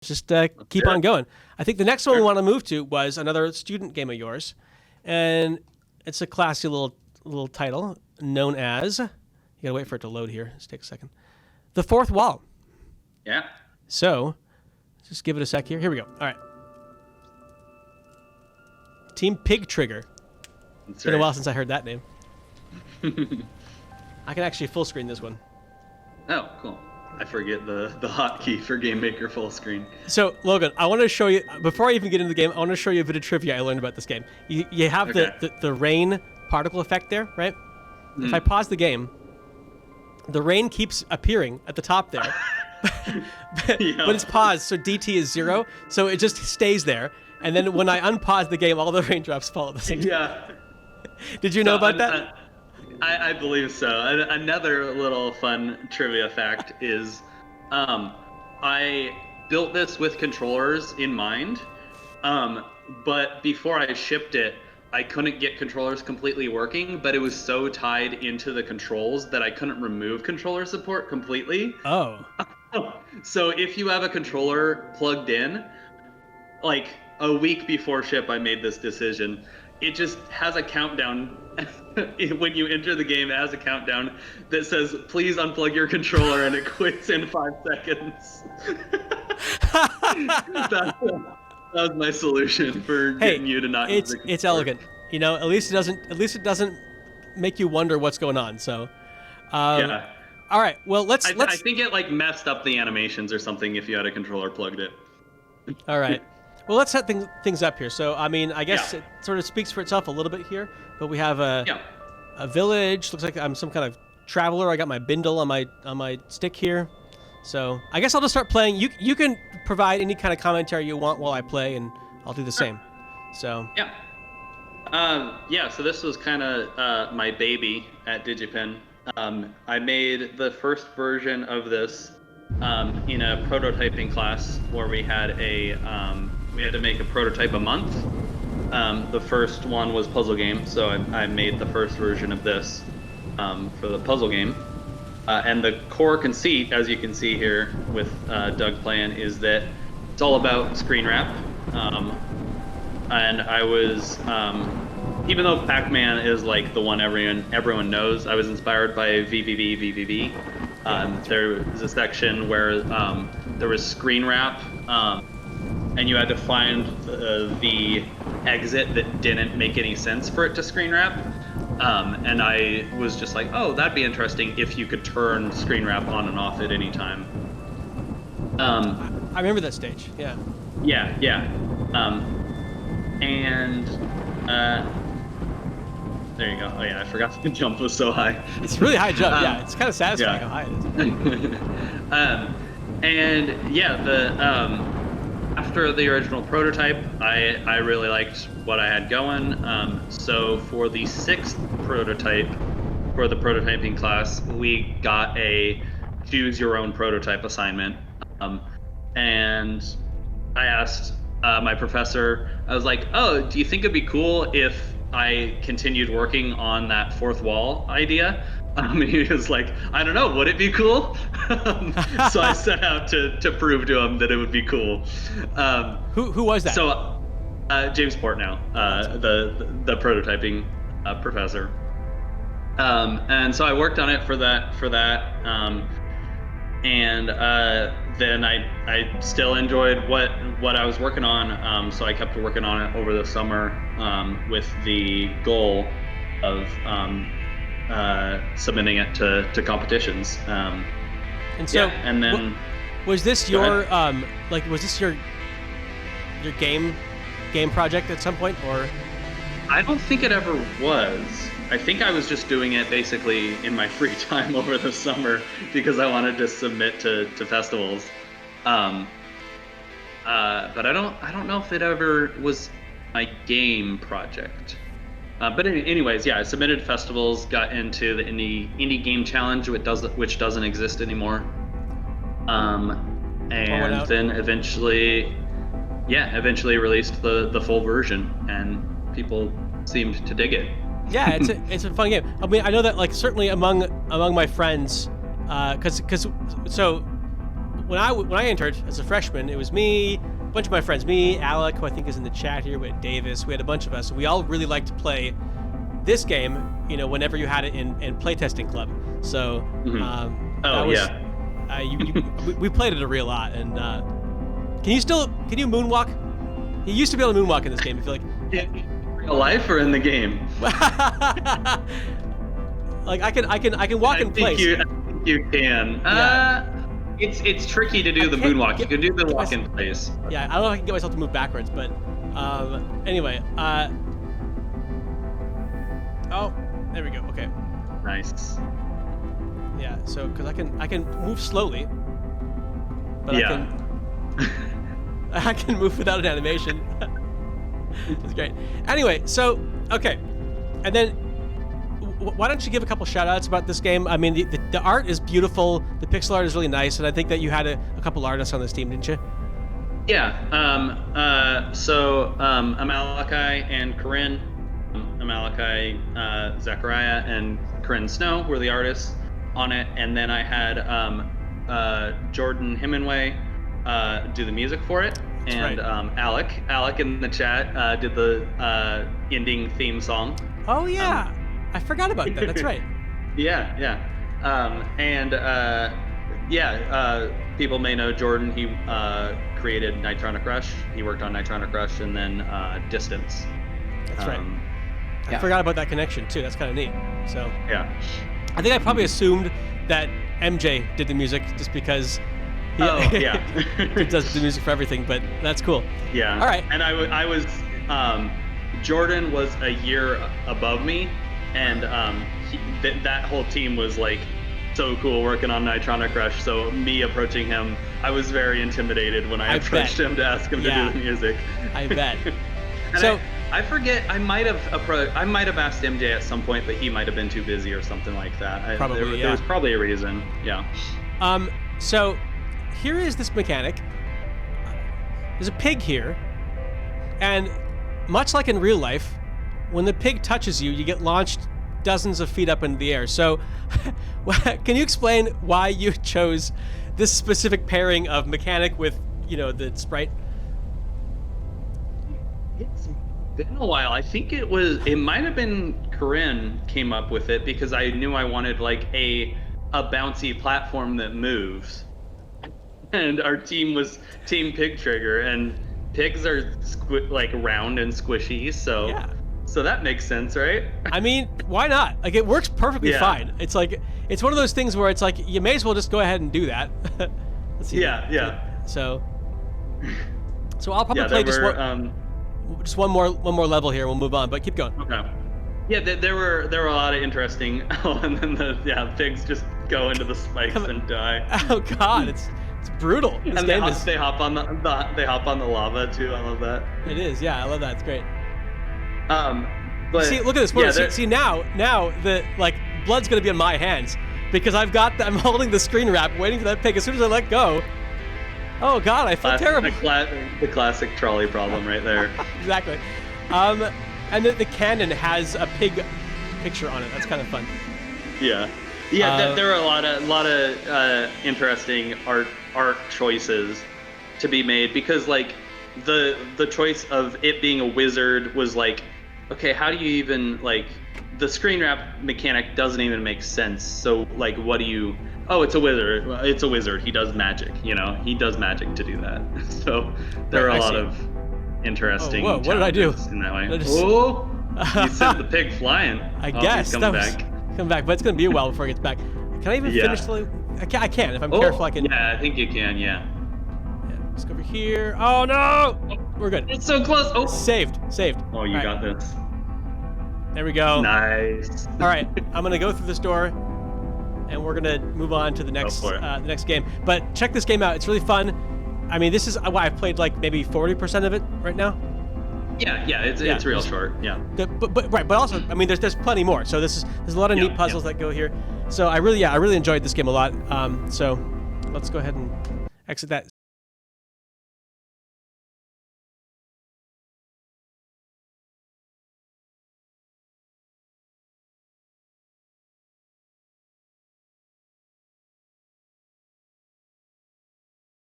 Just keep on going. I think the next one we want to move to was another student game of yours, and it's a classy little title known as. You gotta wait for it to load here. Just take a second. The Fourth Wall. Yeah. So, just give it a sec here. Here we go. All right. Team Pig Trigger. It's been a while since I heard that name. I can actually full screen this one. Oh, cool. I forget the hotkey for Game Maker full screen. So, Logan, I want to show you, before I even get into the game, I want to show you a bit of trivia I learned about this game. You have the rain particle effect there, right? If I pause the game, the rain keeps appearing at the top there. But it's paused, so DT is 0, so it just stays there. And then when I unpause the game, all the raindrops fall at the same time. Yeah. Did you know about that? I believe so. Another little fun trivia fact is I built this with controllers in mind, but before I shipped it, I couldn't get controllers completely working, but it was so tied into the controls that I couldn't remove controller support completely. Oh. So if you have a controller plugged in, like a week before ship, I made this decision. It just has a countdown. When you enter the game, it has a countdown that says, please unplug your controller, and it quits in 5 seconds. That was my solution for getting you to not use the controller. It's elegant. You know, at least it doesn't make you wonder what's going on. So yeah. All right. Well, I think it like messed up the animations or something if you had a controller plugged in. All right. Well, let's set things up here. So, I mean, I guess it sort of speaks for itself a little bit here, but we have a village. Looks like I'm some kind of traveler. I got my bindle on my stick here. So, I guess I'll just start playing. You can provide any kind of commentary you want while I play, and I'll do the same. So. Yeah. So this was kind of my baby at DigiPen. I made the first version of this in a prototyping class where we had to make a prototype a month. The first one was puzzle game, so I made the first version of this for the puzzle game. And the core conceit, as you can see here with Doug playing, is that it's all about screen wrap. And I was, even though Pac-Man is like the one everyone knows, I was inspired by VVV. There was a section where there was screen wrap, and you had to find the exit that didn't make any sense for it to screen wrap. And I was just like, oh, that'd be interesting if you could turn screen wrap on and off at any time. I remember that stage, yeah. Yeah. And there you go. Oh yeah, I forgot the jump was so high. It's a really high jump, yeah. It's kind of satisfying how high it is. And yeah, after the original prototype, I really liked what I had going. So for the 6th prototype, for the prototyping class, we got a choose your own prototype assignment. And I asked my professor, I was like, oh, do you think it'd be cool if I continued working on that fourth wall idea? He was like, I don't know, would it be cool? So I set out to prove to him that it would be cool. Who was that? So James Portnow, the prototyping professor. And so I worked on it for that. And then I still enjoyed what I was working on. So I kept working on it over the summer with the goal of submitting it to competitions. And so, and then was this your your game project at some point, or? I don't think it ever was. I think I was just doing it basically in my free time over the summer because I wanted to submit to festivals. But I don't know if it ever was my game project. But anyways, yeah, I submitted to festivals, got into the indie game challenge, which doesn't exist anymore. And then eventually released the full version, and people seemed to dig it. Yeah, it's a fun game. I mean, I know that like certainly among my friends, because so when I entered as a freshman, it was me, a bunch of my friends, me, Alec, who I think is in the chat here, we had Davis, we had a bunch of us, and we all really liked to play this game, whenever you had it in playtesting club. So, we played it a real lot. And can you moonwalk? You used to be able to moonwalk in this game. I feel like. In real life or in the game? Like I can walk in place. I think you can. Yeah. It's tricky to do the moonwalk. You can do the walk in place. Yeah, I don't know if I can get myself to move backwards, but anyway. Oh, there we go. Okay. Nice. Yeah. So, because I can move slowly, but I can move without an animation. It's great. Anyway, so okay, and then why don't you give a couple shout outs about this game? I mean, the art is beautiful. The pixel art is really nice, and I think that you had a couple artists on this team, didn't you? Yeah. So Amalekai and Corinne, Amalekai, Zachariah, and Corinne Snow were the artists on it, and then I had Jordan Hemingway do the music for it. That's and right. Alec in the chat did the ending theme song. Oh yeah, I forgot about that. That's right. Yeah. People may know Jordan. He created Nitronic Rush. He worked on Nitronic Rush and then Distance. That's right. I forgot about that connection too. That's kind of neat. So yeah, I think I probably assumed that MJ did the music just because. He does the music for everything, but that's cool. Yeah. All right. And I was Jordan was a year above me, and that whole team was like so cool working on Nitronic Rush. So me approaching him, I was very intimidated when I approached him to ask him to do the music. I bet. So I forget. I might have asked MJ at some point, but he might have been too busy or something like that. Probably. There was probably a reason. Yeah. So here is this mechanic. There's a pig here, and much like in real life, when the pig touches you, you get launched dozens of feet up into the air. So can you explain why you chose this specific pairing of mechanic with, the sprite? It's been a while. I think it might have been Corinne came up with it because I knew I wanted like a bouncy platform that moves. And our team was Team Pig Trigger, and pigs are like round and squishy, so that makes sense, right? I mean, why not? Like, it works perfectly fine. It's like it's one of those things where it's like you may as well just go ahead and do that. Let's see. Yeah. So I'll probably play just one more level here. We'll move on, but keep going. Okay. Yeah, there were a lot of interesting. And then pigs just go into the spikes and die. Oh God, it's brutal. This and game they hop on the lava too. I love that. It is, yeah, I love that. It's great. But see, look at this. See now the blood's gonna be on my hands because I'm holding the screen wrap, waiting for that pig. As soon as I let go, oh God, I feel terrible. The classic trolley problem right there. Exactly. And the cannon has a pig picture on it. That's kind of fun. Yeah. There are a lot of interesting art choices to be made because like the choice of it being a wizard was like, okay, how do you even like the screen wrap mechanic doesn't even make sense. So like, what do you? Oh, it's a wizard. It's a wizard. He does magic. He does magic to do that. So there are a lot of interesting. Whoa! What did I do? In that way. Oh, you sent the pig flying. I guess he's coming back. Come back, but it's gonna be a while before it gets back. Can I even finish the? I can if I'm careful. I can. Yeah, I think you can. Yeah. Let's go over here. Oh no! We're good. It's so close. Oh. Saved. Oh, you got this. There we go. Nice. All right, I'm gonna go through this door, and we're gonna move on to the next game. But check this game out. It's really fun. I mean, this is I've played like maybe 40% of it right now. Yeah, it's real short. Yeah. But also, I mean, there's plenty more. So there's a lot of neat puzzles that go here. So I really enjoyed this game a lot. So let's go ahead and exit that